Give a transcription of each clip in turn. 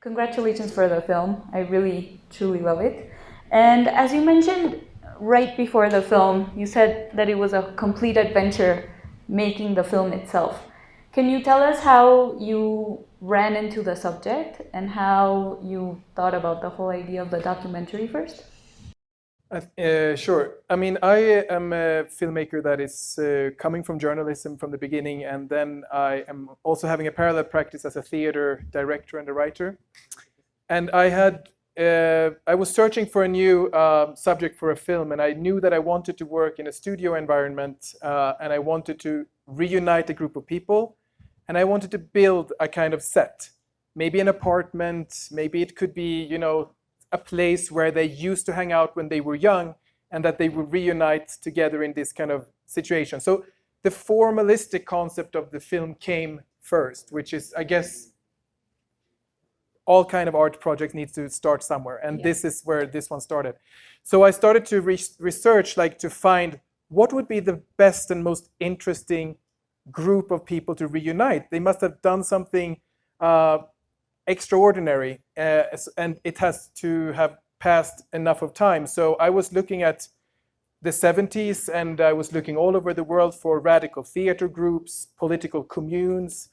Congratulations for the film. I really, truly love it. And as you mentioned right before the film, you said that it was a complete adventure making the film itself. Can you tell us how you ran into the subject and how you thought about the whole idea of the documentary first? Sure. I mean, I am a filmmaker that is coming from journalism from the beginning, and then I am also having a parallel practice as a theater director and a writer. And I was searching for a new subject for a film, and I knew that I wanted to work in a studio environment, and I wanted to reunite a group of people, and I wanted to build a kind of set, maybe an apartment, maybe it could be, a place where they used to hang out when they were young, and that they would reunite together in this kind of situation. So the formalistic concept of the film came first, which is, I guess, all kind of art projects needs to start somewhere, and this is where this one started. So I started to research, to find what would be the best and most interesting group of people to reunite. They must have done something extraordinary, and it has to have passed enough of time. So I was looking at the 70s, and I was looking all over the world for radical theater groups, political communes,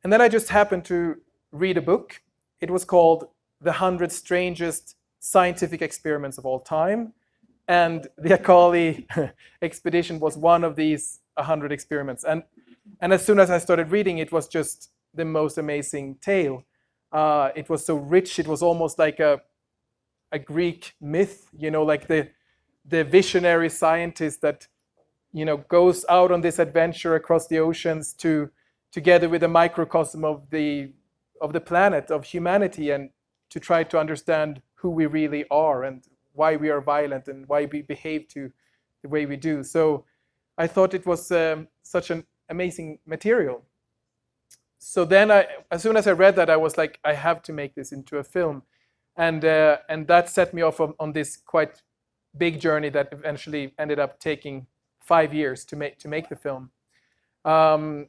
and then I just happened to read a book. It was called The 100 Strangest Scientific Experiments of All Time, and the Akali expedition was one of these 100 experiments. And as soon as I started reading, it was just the most amazing tale. It was so rich. It was almost like a Greek myth, like the visionary scientist that, goes out on this adventure across the oceans together with a microcosm of the planet, of humanity, and to try to understand who we really are and why we are violent and why we behave to the way we do. So I thought it was such an amazing material. So then as soon as I read that, I was like, I have to make this into a film. And that set me off on this quite big journey that eventually ended up taking 5 years to make the film. And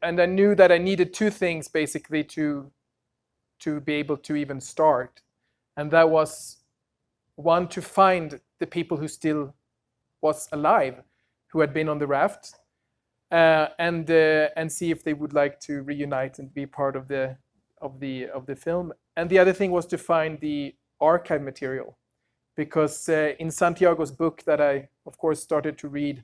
I knew that I needed two things basically to be able to even start. And that was, one, to find the people who still was alive, who had been on the raft, and see if they would like to reunite and be part of the film. And the other thing was to find the archive material, because in Santiago's book that I, of course, started to read,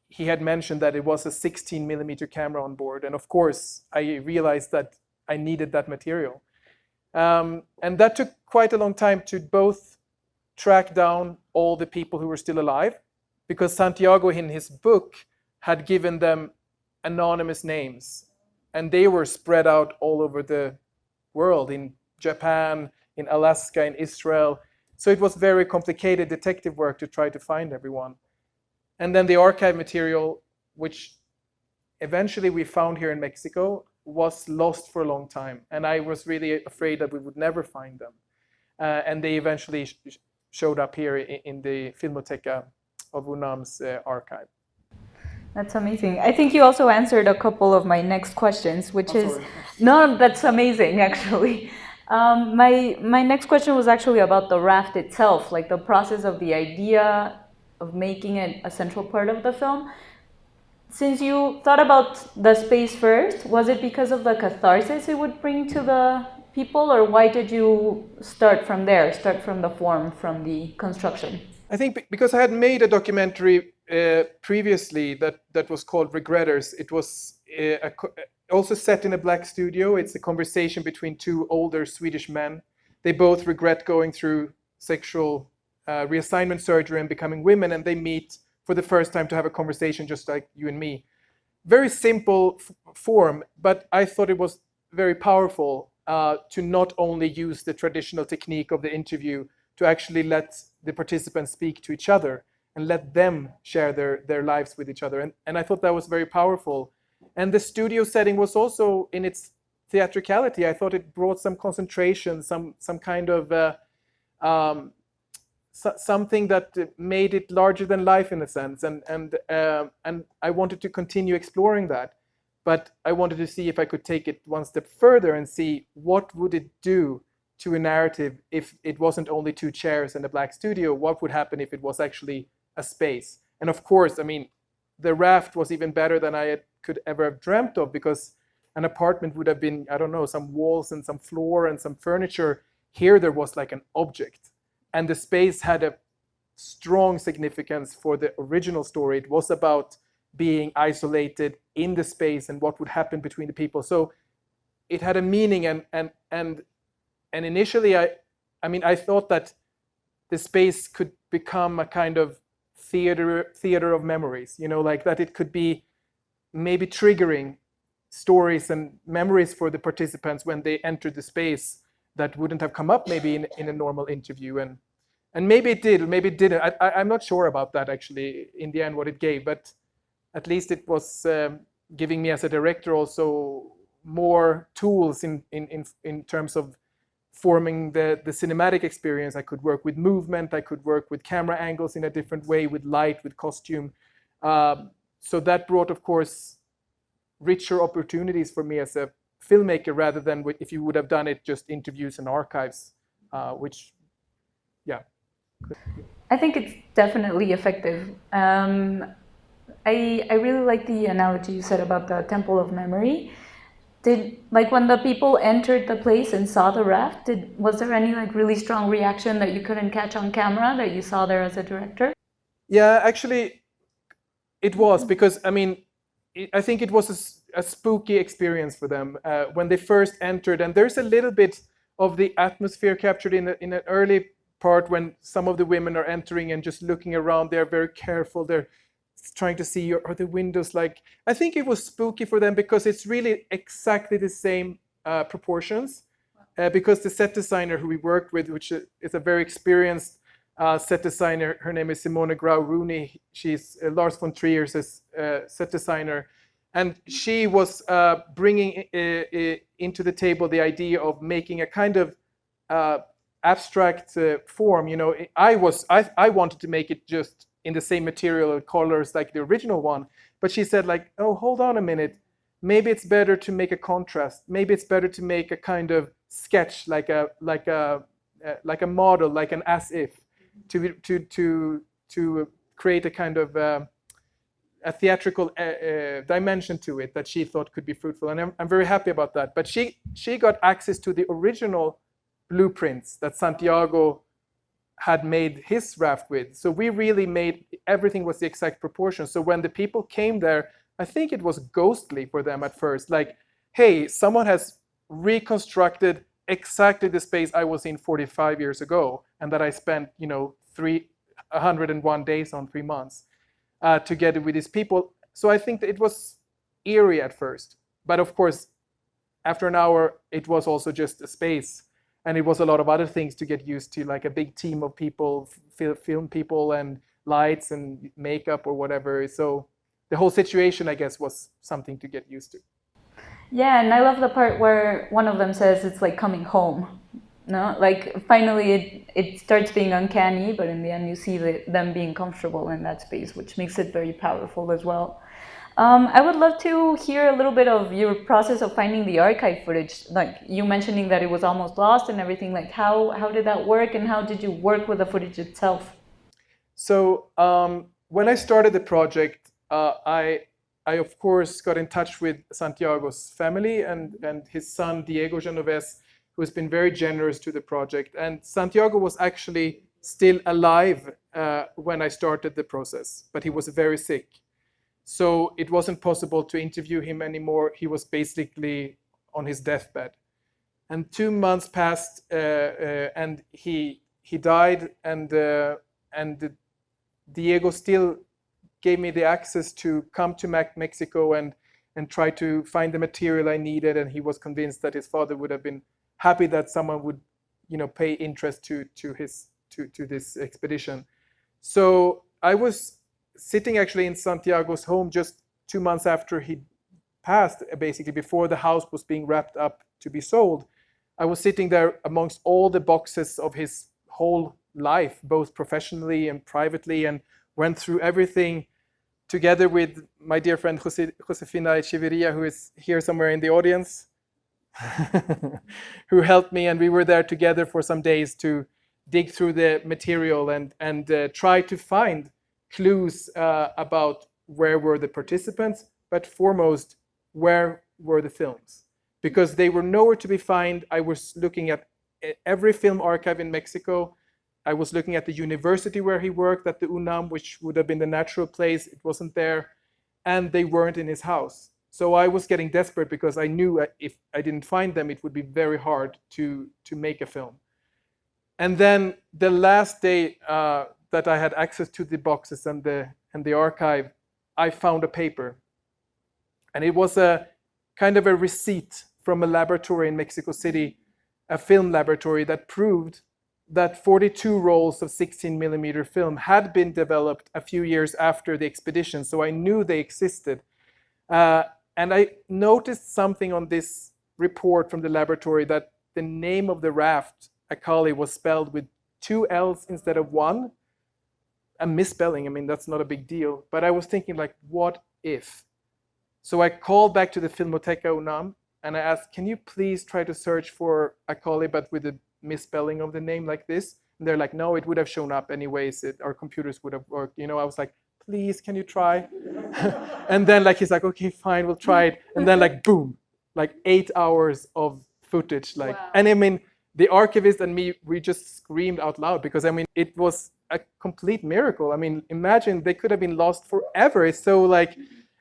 he had mentioned that it was a 16 millimeter camera on board. And of course, I realized that I needed that material. And that took quite a long time to both track down all the people who were still alive, because Santiago in his book had given them anonymous names, and they were spread out all over the world, in Japan, in Alaska, in Israel. So it was very complicated detective work to try to find everyone. And then the archive material, which eventually we found here in Mexico, was lost for a long time. And I was really afraid that we would never find them. And they eventually showed up here in the Filmoteca of UNAM's archive. That's amazing. I think you also answered a couple of my next questions, which is, no, that's amazing, actually. My next question was actually about the raft itself, like the process of the idea of making it a central part of the film. Since you thought about the space first, was it because of the catharsis it would bring to the people, or why did you start from there, start from the form, from the construction? I think because I had made a documentary previously that was called Regretters. It was also set in a black studio. It's a conversation between two older Swedish men. They both regret going through sexual reassignment surgery and becoming women, and they meet for the first time to have a conversation just like you and me. Very simple form, but I thought it was very powerful to not only use the traditional technique of the interview, to actually let the participants speak to each other and let them share their lives with each other. And I thought that was very powerful. And the studio setting was also, in its theatricality, I thought it brought some concentration, some kind of something that made it larger than life in a sense. And I wanted to continue exploring that. But I wanted to see if I could take it one step further and see what would it do to a narrative if it wasn't only two chairs and a black studio. What would happen if it was actually a space? And of course, I mean, the raft was even better than I could ever have dreamt of, because an apartment would have been, I don't know, some walls and some floor and some furniture. Here there was like an object, and the space had a strong significance for the original story. It was about being isolated in the space and what would happen between the people. So it had a meaning, and initially I thought that the space could become a kind of theater of memories, you know, like that it could be maybe triggering stories and memories for the participants when they entered the space that wouldn't have come up maybe in a normal interview. And maybe it did, maybe it didn't. I'm not sure about that actually in the end what it gave, but at least it was giving me as a director also more tools in terms of forming the cinematic experience. I could work with movement, I could work with camera angles in a different way, with light, with costume. So that brought, of course, richer opportunities for me as a filmmaker, rather than if you would have done it just interviews and archives, which, yeah. I think it's definitely effective. I really like the analogy you said about the temple of memory. Like when the people entered the place and saw the raft, was there any like really strong reaction that you couldn't catch on camera that you saw there as a director? Yeah, actually, it was, because I mean, I think it was a spooky experience for them when they first entered, and there's a little bit of the atmosphere captured in an early part when some of the women are entering and just looking around. They're very careful. They're trying to see, are the windows like, I think it was spooky for them because it's really exactly the same proportions, because the set designer who we worked with, which is a very experienced set designer, her name is Simone Grau-Rooney. She's Lars von Trier's set designer, and she was bringing into the table the idea of making a kind of abstract form. You know, I wanted to make it just in the same material and colors like the original one, but she said like, oh, hold on a minute, maybe it's better to make a contrast. Maybe it's better to make a kind of sketch, like a model, like an as if, to create a kind of a theatrical dimension to it that she thought could be fruitful, and I'm very happy about that. But she got access to the original blueprints that Santiago had made his raft with. So we really made, everything was the exact proportion. So when the people came there, I think it was ghostly for them at first, like, hey, someone has reconstructed exactly the space I was in 45 years ago, and that I spent, you know, 101 days on 3 months together with these people. So I think that it was eerie at first, but of course, after an hour, it was also just a space. And it was a lot of other things to get used to, like a big team of people, film people and lights and makeup or whatever. So the whole situation, I guess, was something to get used to. Yeah, and I love the part where one of them says it's like coming home. No, like finally it starts being uncanny, but in the end you see them being comfortable in that space, which makes it very powerful as well. I would love to hear a little bit of your process of finding the archive footage, like you mentioning that it was almost lost and everything. Like how did that work, and how did you work with the footage itself? So when I started the project, I of course got in touch with Santiago's family and his son Diego Genovese, who has been very generous to the project. And Santiago was actually still alive when I started the process, but he was very sick. So it wasn't possible to interview him anymore. He was basically on his deathbed. And 2 months passed, and he died. And Diego still gave me the access to come to Mexico and try to find the material I needed. And he was convinced that his father would have been happy that someone would, you know, pay interest to this expedition. So I was sitting actually in Santiago's home just 2 months after he passed, basically before the house was being wrapped up to be sold. I was sitting there amongst all the boxes of his whole life, both professionally and privately, and went through everything together with my dear friend Josefina Echeverria, who is here somewhere in the audience, who helped me, and we were there together for some days to dig through the material and try to find clues about where were the participants, but foremost, where were the films? Because they were nowhere to be found. I was looking at every film archive in Mexico. I was looking at the university where he worked, at the UNAM, which would have been the natural place. It wasn't there, and they weren't in his house. So I was getting desperate because I knew if I didn't find them, it would be very hard to make a film. And then the last day that I had access to the boxes and the archive, I found a paper. And it was a kind of a receipt from a laboratory in Mexico City, a film laboratory, that proved that 42 rolls of 16 millimeter film had been developed a few years after the expedition. So I knew they existed. And I noticed something on this report from the laboratory, that the name of the raft, Akali, was spelled with 2 L's instead of 1. A misspelling, I mean, that's not a big deal. But I was thinking, like, what if? So I called back to the Filmoteca UNAM and I asked, can you please try to search for Akali, but with a misspelling of the name like this? And they're like, no, it would have shown up anyways. Our computers would have worked. You know, I was like, please, can you try? And then like he's like, okay, fine, we'll try it. And then like, boom, like 8 hours of footage. Like, wow. And I mean, the archivist and me, we just screamed out loud because I mean, it was a complete miracle. I mean, imagine they could have been lost forever. It's so like,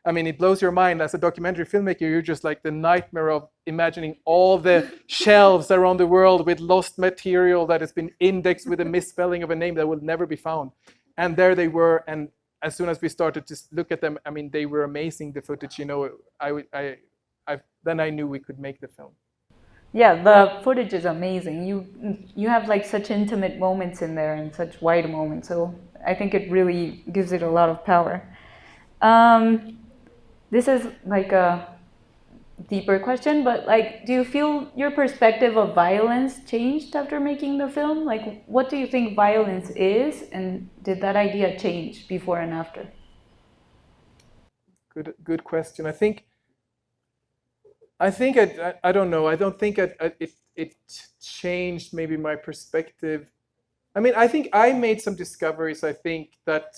I mean, it blows your mind as a documentary filmmaker. You're just like the nightmare of imagining all the shelves around the world with lost material that has been indexed with a misspelling of a name that will never be found. And there they were. And as soon as we started to look at them, I mean, they were amazing, the footage, you know, then I knew we could make the film. Yeah, the footage is amazing. You have like such intimate moments in there and such wide moments. So I think it really gives it a lot of power. This is like a deeper question, but like, do you feel your perspective of violence changed after making the film? Like, what do you think violence is, and did that idea change before and after? Good question. I don't know. I don't think it changed maybe my perspective. I mean, I think I made some discoveries. I think that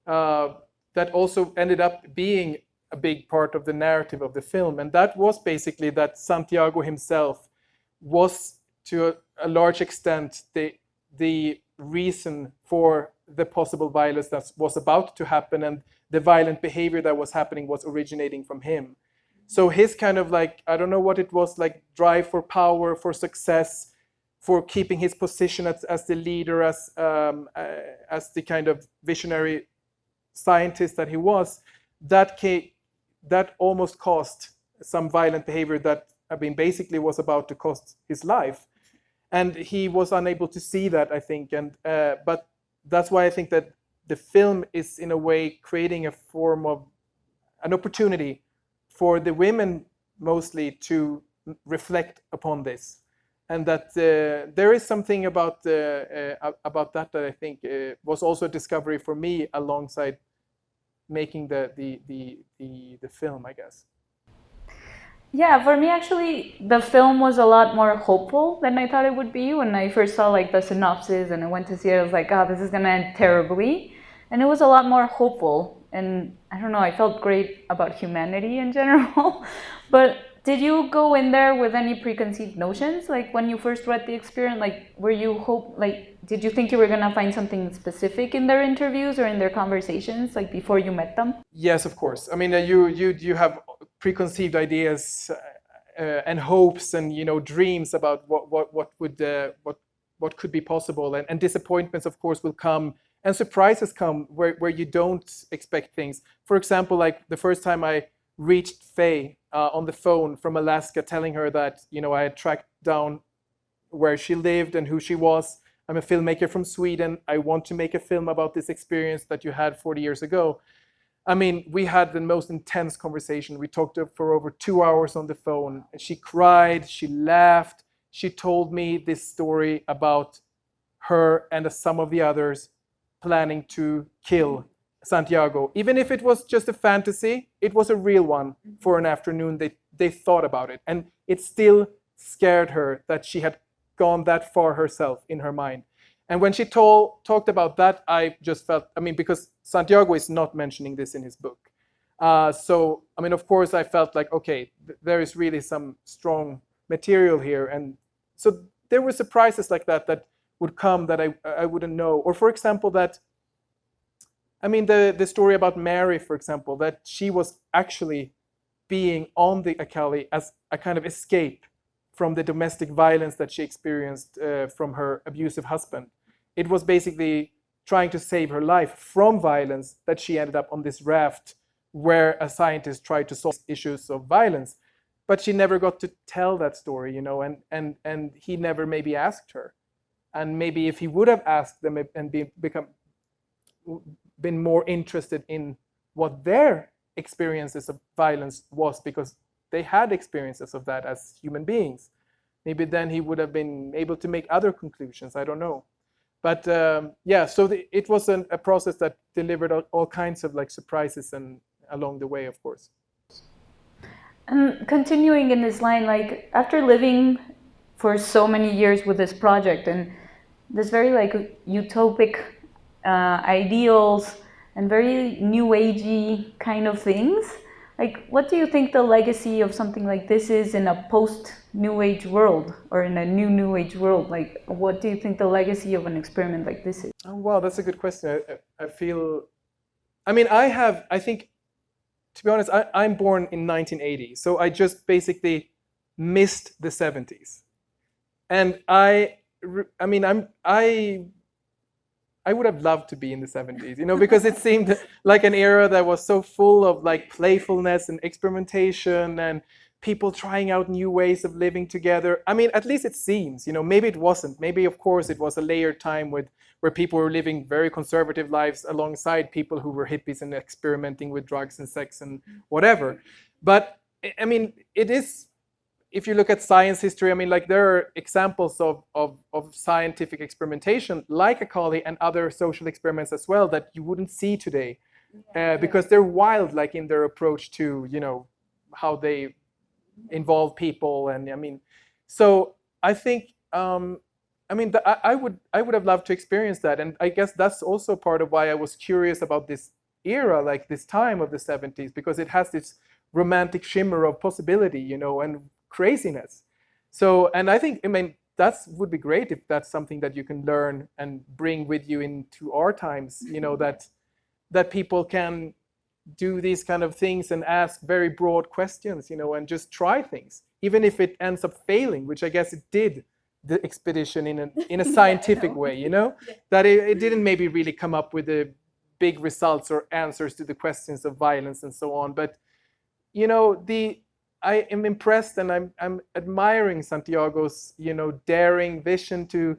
that also ended up being a big part of the narrative of the film, and that was basically that Santiago himself was to a large extent the reason for the possible violence that was about to happen, and the violent behavior that was happening was originating from him. So his kind of like, I don't know what it was, like drive for power, for success, for keeping his position as the leader, as the kind of visionary scientist that he was, that almost caused some violent behavior that, I mean, basically was about to cost his life. And he was unable to see that, I think. And but that's why I think that the film is, in a way, creating a form of an opportunity for the women mostly to reflect upon this. And that there is something about that I think was also a discovery for me alongside making the film, I guess. Yeah, for me actually, the film was a lot more hopeful than I thought it would be. When I first saw like the synopsis and I went to see it, I was like, oh, this is gonna end terribly. And it was a lot more hopeful. And I don't know, I felt great about humanity in general. But did you go in there with any preconceived notions? Like when you first read the experience, like did you think you were gonna find something specific in their interviews or in their conversations, like before you met them? Yes, of course. I mean, you have preconceived ideas and hopes and, you know, dreams about what could be possible, and disappointments, of course, will come, and surprises come where you don't expect things. For example, like the first time I reached Faye on the phone from Alaska, telling her that, you know, I had tracked down where she lived and who she was. I'm a filmmaker from Sweden. I want to make a film about this experience that you had 40 years ago. I mean, we had the most intense conversation. We talked for over 2 hours on the phone. She cried, she laughed. She told me this story about her and some of the others planning to kill Santiago. Even if it was just a fantasy, it was a real one for an afternoon. They thought about it, and it still scared her that she had gone that far herself in her mind. And when she talked about that, I just felt, I mean, because Santiago is not mentioning this in his book. So, I mean, of course, I felt like, okay, there is really some strong material here. And so there were surprises like that that would come that I wouldn't know. Or, for example, that, I mean, the story about Mary, for example, that she was actually being on the Akali as a kind of escape from the domestic violence that she experienced from her abusive husband. It was basically trying to save her life from violence that she ended up on this raft where a scientist tried to solve issues of violence. But she never got to tell that story, you know, and he never maybe asked her. And maybe if he would have asked them and been more interested in what their experiences of violence was, because they had experiences of that as human beings, maybe then he would have been able to make other conclusions. I don't know. But yeah, so it was a process that delivered all kinds of like surprises and along the way, of course. And continuing in this line, like after living for so many years with this project and this very like utopic ideals and very new agey kind of things, like what do you think the legacy of something like this is in a post new age world or in a new age world? Like what do you think the legacy of an experiment like this is? Oh wow, that's a good question. I feel, I mean, I think, to be honest, I'm born in 1980, so I just basically missed the 70s. And I would have loved to be in the 70s, you know, because it seemed like an era that was so full of like playfulness and experimentation and people trying out new ways of living together. I mean, at least it seems, you know, maybe it wasn't. Maybe, of course, it was a layered time where people were living very conservative lives alongside people who were hippies and experimenting with drugs and sex and whatever. But I mean, it is, if you look at science history, I mean, like there are examples of scientific experimentation like Akali and other social experiments as well that you wouldn't see today because they're wild, like in their approach to, you know, how they involve people. And I mean, so I think, I mean, I would have loved to experience that. And I guess that's also part of why I was curious about this era, like this time of the 70s, because it has this romantic shimmer of possibility, you know, and craziness. So, and I think, I mean, that would be great if that's something that you can learn and bring with you into our times, you know, that people can do these kind of things and ask very broad questions, you know, and just try things, even if it ends up failing, which I guess it did, the expedition in a scientific way, you know, that it didn't maybe really come up with the big results or answers to the questions of violence and so on. But, you know, I am impressed and I'm admiring Santiago's, you know, daring vision to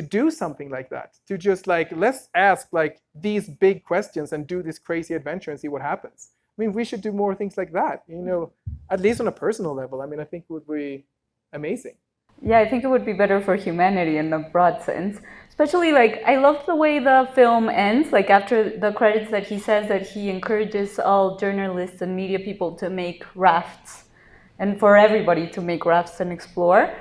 do something like that, to just like, let's ask like these big questions and do this crazy adventure and see what happens. I mean, we should do more things like that, you know, at least on a personal level. I mean, I think it would be amazing. Yeah, I think it would be better for humanity in a broad sense. Especially, like, I love the way the film ends. Like, after the credits, that he says that he encourages all journalists and media people to make rafts and for everybody to make rafts and explore.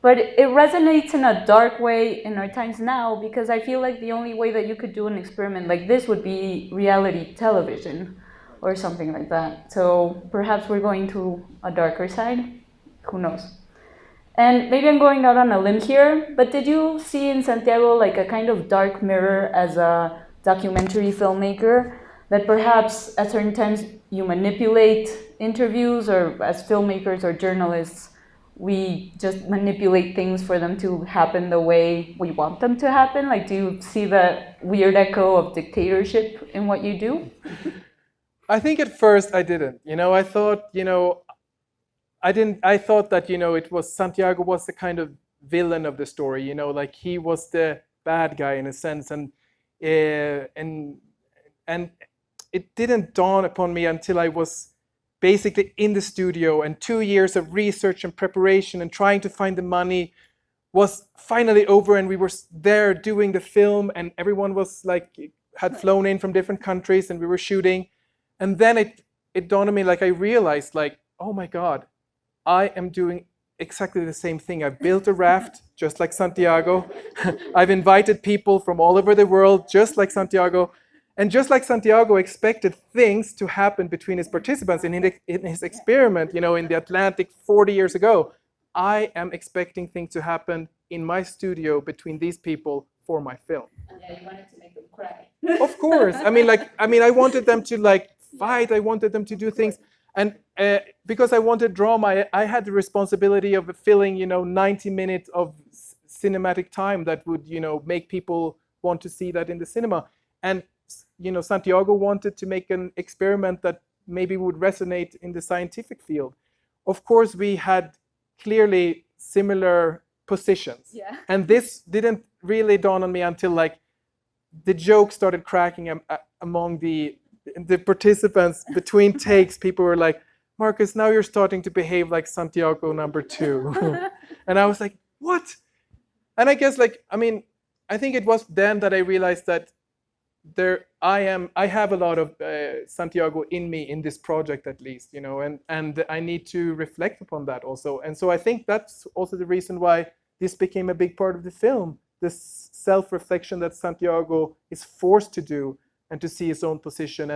But it resonates in a dark way in our times now, because I feel like the only way that you could do an experiment like this would be reality television or something like that. So perhaps we're going to a darker side. Who knows? And maybe I'm going out on a limb here, but did you see in Santiago like a kind of dark mirror as a documentary filmmaker, that perhaps at certain times you manipulate interviews, or as filmmakers or journalists, we just manipulate things for them to happen the way we want them to happen? Like, do you see the weird echo of dictatorship in what you do? I think at first I didn't. You know, I thought, you know, I thought that, you know, it was Santiago was the kind of villain of the story, you know, like he was the bad guy in a sense, and it didn't dawn upon me until I was basically in the studio, and 2 years of research and preparation and trying to find the money was finally over, and we were there doing the film, and everyone was like had flown in from different countries and we were shooting. And then it dawned on me, like I realized, like, oh my God, I am doing exactly the same thing. I've built a raft just like Santiago. I've invited people from all over the world just like Santiago. And just like Santiago expected things to happen between his participants in his experiment, you know, in the Atlantic 40 years ago, I am expecting things to happen in my studio between these people for my film. Yeah, you wanted to make them cry. Of course. I wanted them to like fight. I wanted them to do things. And because I wanted drama, I had the responsibility of filling, 90 minutes of cinematic time that would, make people want to see that in the cinema. And, Santiago wanted to make an experiment that maybe would resonate in the scientific field. Of course, we had clearly similar positions. Yeah. And this didn't really dawn on me until like the joke started cracking among the participants between takes. People were like, Marcus, now you're starting to behave like Santiago number 2. And I was like, what? And I guess I think it was then that I realized that I have a lot of Santiago in me in this project at least, and I need to reflect upon that also. And so I think that's also the reason why this became a big part of the film, this self-reflection that Santiago is forced to do and to see his own position.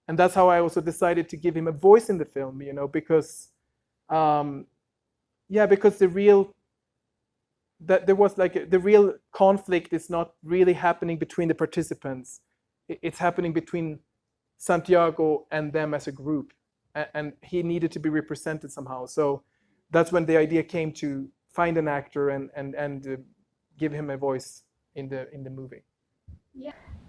And that's how I also decided to give him a voice in the film, because the real conflict is not really happening between the participants. It's happening between Santiago and them as a group. And he needed to be represented somehow. So that's when the idea came to find an actor and give him a voice in the movie.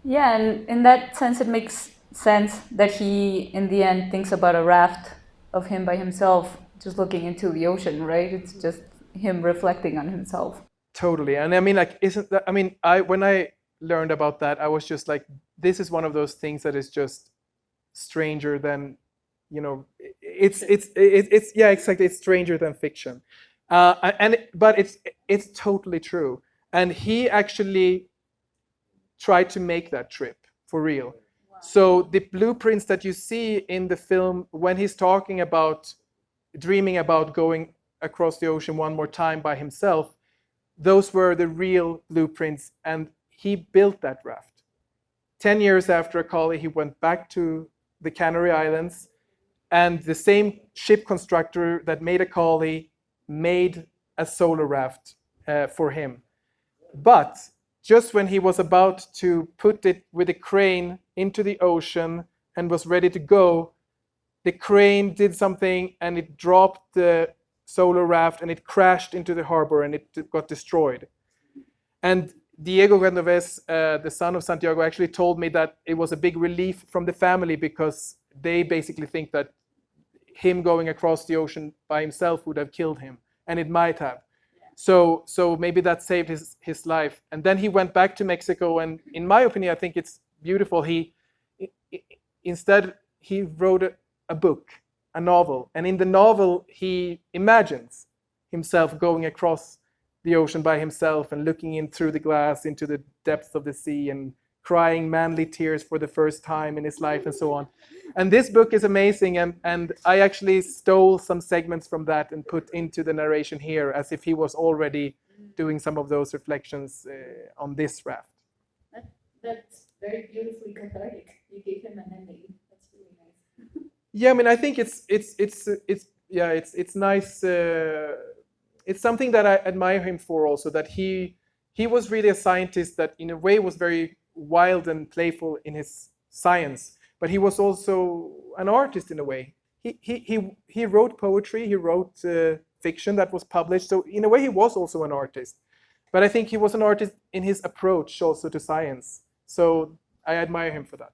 Yeah, and in that sense, it makes sense that he, in the end, thinks about a raft of him by himself, just looking into the ocean, right? It's just him reflecting on himself. Totally. And when I learned about that, I was just like, this is one of those things that is just stranger than, it's exactly, it's stranger than fiction. But it's totally true. And he actually tried to make that trip for real. Wow. So the blueprints that you see in the film, when he's talking about dreaming about going across the ocean one more time by himself, those were the real blueprints, and he built that raft. 10 years after Akali, he went back to the Canary Islands, and the same ship constructor that made Akali made a solar raft for him. But just when he was about to put it with a crane into the ocean and was ready to go, the crane did something and it dropped the solar raft and it crashed into the harbor and it got destroyed. And Diego Genovés, the son of Santiago, actually told me that it was a big relief from the family because they basically think that him going across the ocean by himself would have killed him, and it might have. So maybe that saved his life. And then he went back to Mexico, and in my opinion, I think it's beautiful. Instead he wrote a book, a novel, and in the novel he imagines himself going across the ocean by himself and looking in through the glass into the depths of the sea and crying manly tears for the first time in his life and so on. And this book is amazing, and I actually stole some segments from that and put into the narration here as if he was already doing some of those reflections on this raft. That's very beautifully cathartic. You gave him an ending. That's really nice. Yeah, I think it's nice. It's something that I admire him for also, that he was really a scientist that in a way was very wild and playful in his science, but he was also an artist in a way. He wrote poetry, he wrote fiction that was published, so in a way he was also an artist. But I think he was an artist in his approach also to science, so I admire him for that.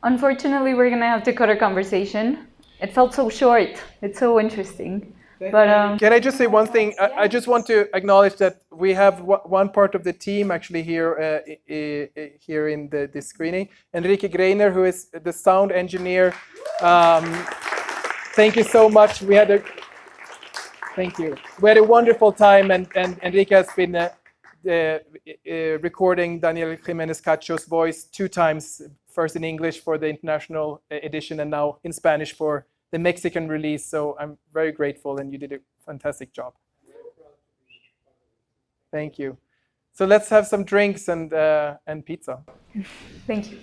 Unfortunately, we're gonna have to cut our conversation. It felt so short. It's so interesting. But can I just say one thing? I just want to acknowledge that we have one part of the team actually here here in the screening. Enrique Greiner, who is the sound engineer. Thank you so much. Thank you. We had a wonderful time, and Enrique has been recording Daniel Jimenez Cacho's voice 2 times, first in English for the international edition and now in Spanish for the Mexican release. So I'm very grateful, and you did a fantastic job. Thank you. So let's have some drinks and pizza. Thank you.